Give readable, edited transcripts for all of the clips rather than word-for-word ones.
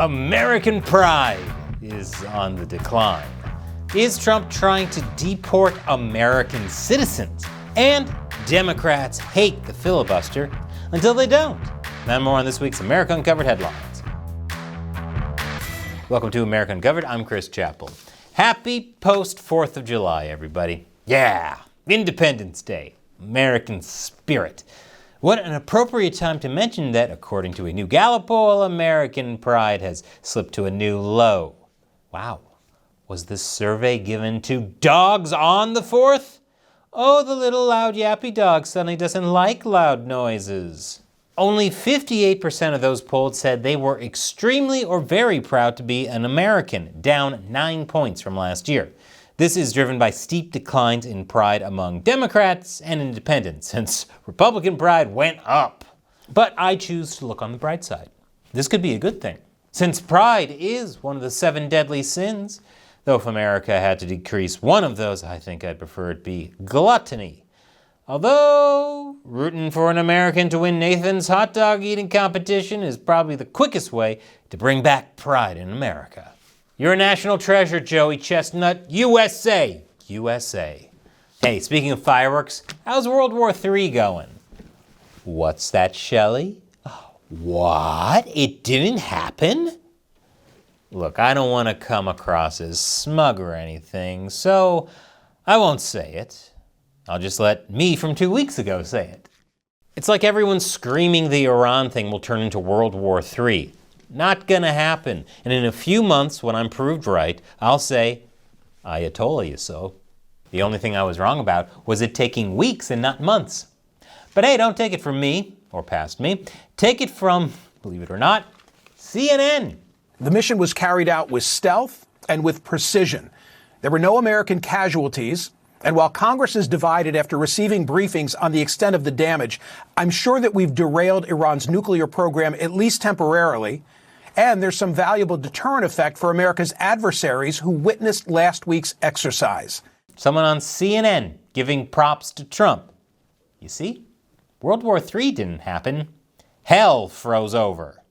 American pride is on the decline. Is Trump trying to deport American citizens? And Democrats hate the filibuster until they don't. And more on this week's America Uncovered headlines. Welcome to America Uncovered. I'm Chris Chappell. Happy post-4th of July, everybody. Yeah, Independence Day, American spirit. What an appropriate time to mention that, according to a new Gallup poll, American pride has slipped to a new low. Wow. Was this survey given to dogs on the 4th? Oh, the little loud yappy dog suddenly doesn't like loud noises. Only 58% of those polled said they were extremely or very proud to be an American, down 9 points from last year. This is driven by steep declines in pride among Democrats and independents, since Republican pride went up. But I choose to look on the bright side. This could be a good thing, since pride is one of the 7 deadly sins. Though if America had to decrease one of those, I think I'd prefer it be gluttony. Although, rooting for an American to win Nathan's hot dog eating competition is probably the quickest way to bring back pride in America. You're a national treasure, Joey Chestnut. USA! USA. Hey, speaking of fireworks, how's World War III going? What's that, Shelley? What? It didn't happen? Look, I don't want to come across as smug or anything, so I won't say it. I'll just let me from 2 weeks ago say it. It's like everyone's screaming the Iran thing will turn into World War III. Not gonna happen. And in a few months, when I'm proved right, I'll say, Ayatollah you so. The only thing I was wrong about was it taking weeks and not months. But hey, don't take it from me, or past me. Take it from, believe it or not, CNN. The mission was carried out with stealth and with precision. There were no American casualties. And while Congress is divided after receiving briefings on the extent of the damage, I'm sure that we've derailed Iran's nuclear program, at least temporarily. And there's some valuable deterrent effect for America's adversaries who witnessed last week's exercise. Someone on CNN giving props to Trump. You see, World War III didn't happen. Hell froze over.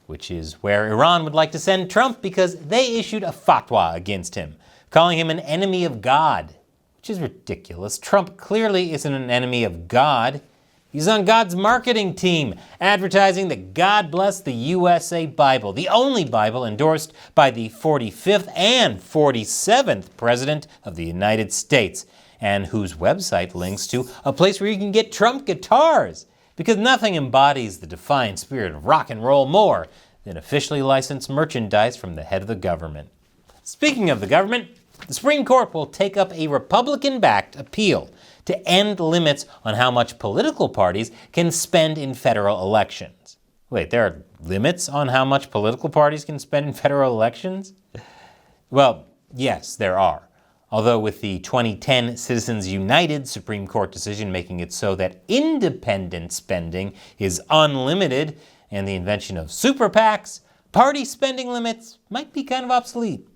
Which is where Iran would like to send Trump because they issued a fatwa against him, calling him an enemy of God. Which is ridiculous. Trump clearly isn't an enemy of God. He's on God's marketing team, advertising that God bless the USA Bible, the only Bible endorsed by the 45th and 47th President of the United States, and whose website links to a place where you can get Trump guitars, because nothing embodies the defiant spirit of rock and roll more than officially licensed merchandise from the head of the government. Speaking of the government, the Supreme Court will take up a Republican-backed appeal to end limits on how much political parties can spend in federal elections. Wait, there are limits on how much political parties can spend in federal elections? Well, yes, there are. Although with the 2010 Citizens United Supreme Court decision making it so that independent spending is unlimited and the invention of SuperPACs, party spending limits might be kind of obsolete.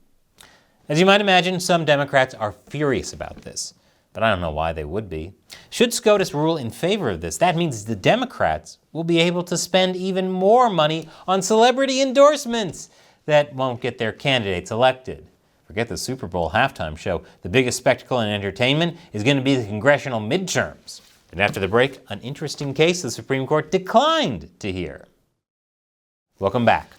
As you might imagine, some Democrats are furious about this, but I don't know why they would be. Should SCOTUS rule in favor of this, that means the Democrats will be able to spend even more money on celebrity endorsements that won't get their candidates elected. Forget the Super Bowl halftime show. The biggest spectacle in entertainment is going to be the congressional midterms. And after the break, an interesting case the Supreme Court declined to hear. Welcome back.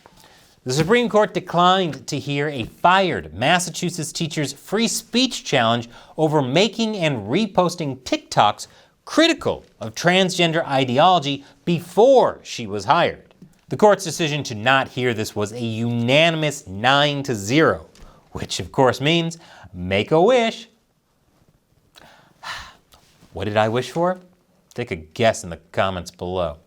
The Supreme Court declined to hear a fired Massachusetts teacher's free speech challenge over making and reposting TikToks critical of transgender ideology before she was hired. The court's decision to not hear this was a unanimous 9-0, which of course means make a wish. What did I wish for? Take a guess in the comments below.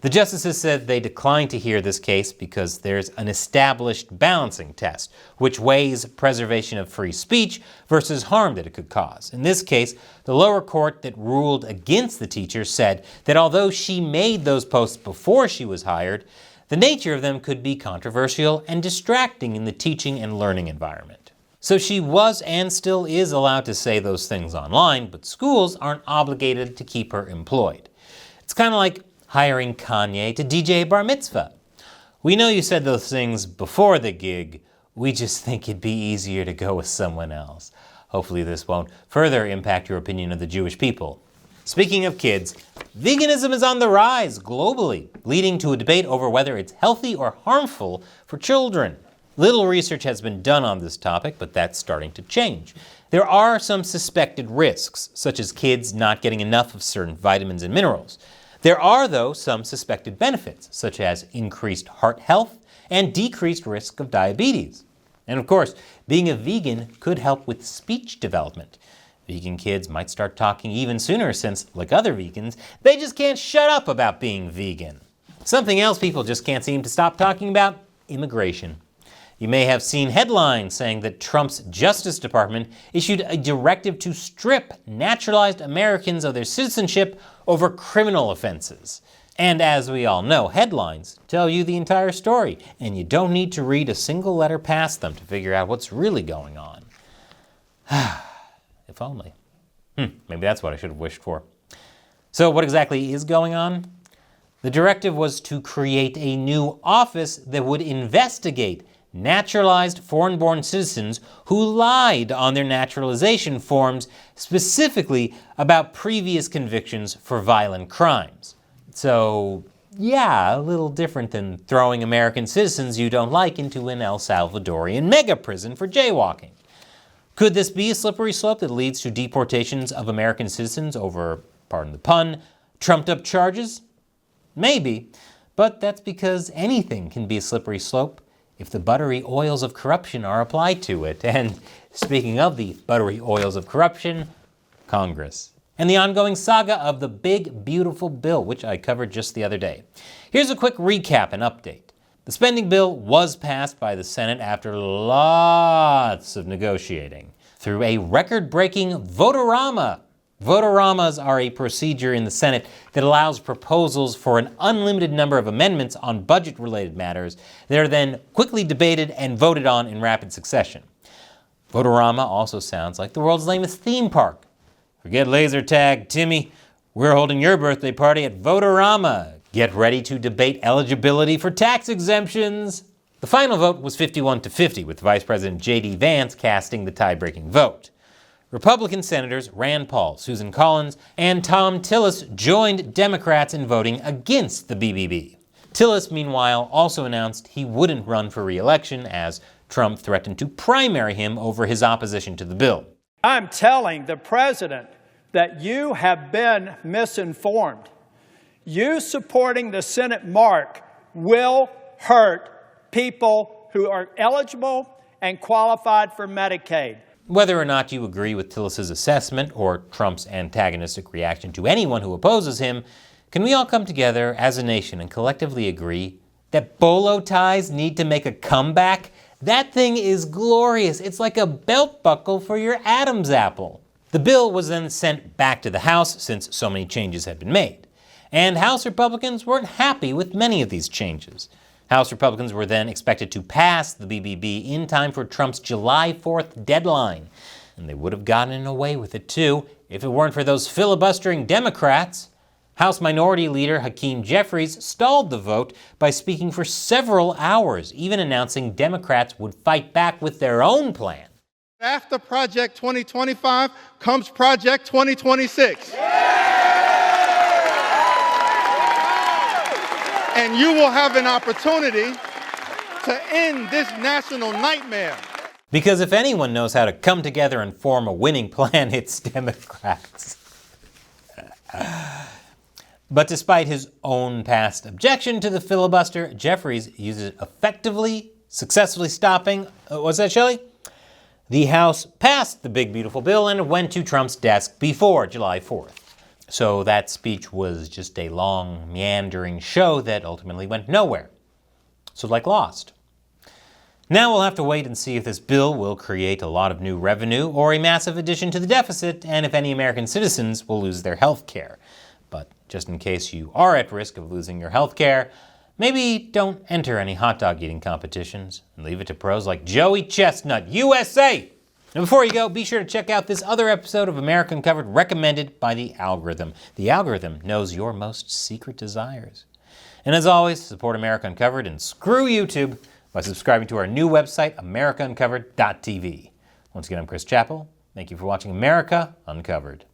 The justices said they declined to hear this case because there's an established balancing test, which weighs preservation of free speech versus harm that it could cause. In this case, the lower court that ruled against the teacher said that although she made those posts before she was hired, the nature of them could be controversial and distracting in the teaching and learning environment. So she was and still is allowed to say those things online, but schools aren't obligated to keep her employed. It's kind of like hiring Kanye to DJ bar mitzvah. We know you said those things before the gig. We just think it'd be easier to go with someone else. Hopefully this won't further impact your opinion of the Jewish people. Speaking of kids, veganism is on the rise globally, leading to a debate over whether it's healthy or harmful for children. Little research has been done on this topic, but that's starting to change. There are some suspected risks, such as kids not getting enough of certain vitamins and minerals. There are, though, some suspected benefits, such as increased heart health and decreased risk of diabetes. And of course, being a vegan could help with speech development. Vegan kids might start talking even sooner since, like other vegans, they just can't shut up about being vegan. Something else people just can't seem to stop talking about: immigration. You may have seen headlines saying that Trump's Justice Department issued a directive to strip naturalized Americans of their citizenship over criminal offenses. And as we all know, headlines tell you the entire story, and you don't need to read a single letter past them to figure out what's really going on. If only. Maybe that's what I should have wished for. So what exactly is going on? The directive was to create a new office that would investigate naturalized foreign-born citizens who lied on their naturalization forms, specifically about previous convictions for violent crimes. So, yeah, a little different than throwing American citizens you don't like into an El Salvadorian mega prison for jaywalking. Could this be a slippery slope that leads to deportations of American citizens over, pardon the pun, trumped-up charges? Maybe, but that's because anything can be a slippery slope if the buttery oils of corruption are applied to it. And speaking of the buttery oils of corruption, Congress. And the ongoing saga of the big, beautiful bill, which I covered just the other day. Here's a quick recap and update. The spending bill was passed by the Senate after lots of negotiating through a record-breaking Voterama. Voteramas are a procedure in the Senate that allows proposals for an unlimited number of amendments on budget-related matters that are then quickly debated and voted on in rapid succession. Voterama also sounds like the world's lamest theme park. Forget laser tag, Timmy. We're holding your birthday party at Voterama. Get ready to debate eligibility for tax exemptions. The final vote was 51-50, with Vice President J.D. Vance casting the tie-breaking vote. Republican Senators Rand Paul, Susan Collins, and Tom Tillis joined Democrats in voting against the BBB. Tillis, meanwhile, also announced he wouldn't run for re-election as Trump threatened to primary him over his opposition to the bill. I'm telling the president that you have been misinformed. You supporting the Senate mark will hurt people who are eligible and qualified for Medicaid. Whether or not you agree with Tillis' assessment or Trump's antagonistic reaction to anyone who opposes him, can we all come together as a nation and collectively agree that bolo ties need to make a comeback? That thing is glorious. It's like a belt buckle for your Adam's apple. The bill was then sent back to the House since so many changes had been made. And House Republicans weren't happy with many of these changes. House Republicans were then expected to pass the BBB in time for Trump's July 4th deadline. And they would have gotten away with it too if it weren't for those filibustering Democrats. House Minority Leader Hakeem Jeffries stalled the vote by speaking for several hours, even announcing Democrats would fight back with their own plan. After Project 2025 comes Project 2026. And you will have an opportunity to end this national nightmare. Because if anyone knows how to come together and form a winning plan, it's Democrats. But despite his own past objection to the filibuster, Jeffries used it effectively, successfully stopping, what's that, Shelley? The House passed the big, beautiful bill and it went to Trump's desk before July 4th. So that speech was just a long, meandering show that ultimately went nowhere. So like Lost. Now we'll have to wait and see if this bill will create a lot of new revenue or a massive addition to the deficit, and if any American citizens will lose their health care. But just in case you are at risk of losing your health care, maybe don't enter any hot dog eating competitions and leave it to pros like Joey Chestnut, USA! Now before you go, be sure to check out this other episode of America Uncovered recommended by the algorithm. The algorithm knows your most secret desires. And as always, support America Uncovered and screw YouTube by subscribing to our new website, americauncovered.tv. Once again, I'm Chris Chappell. Thank you for watching America Uncovered.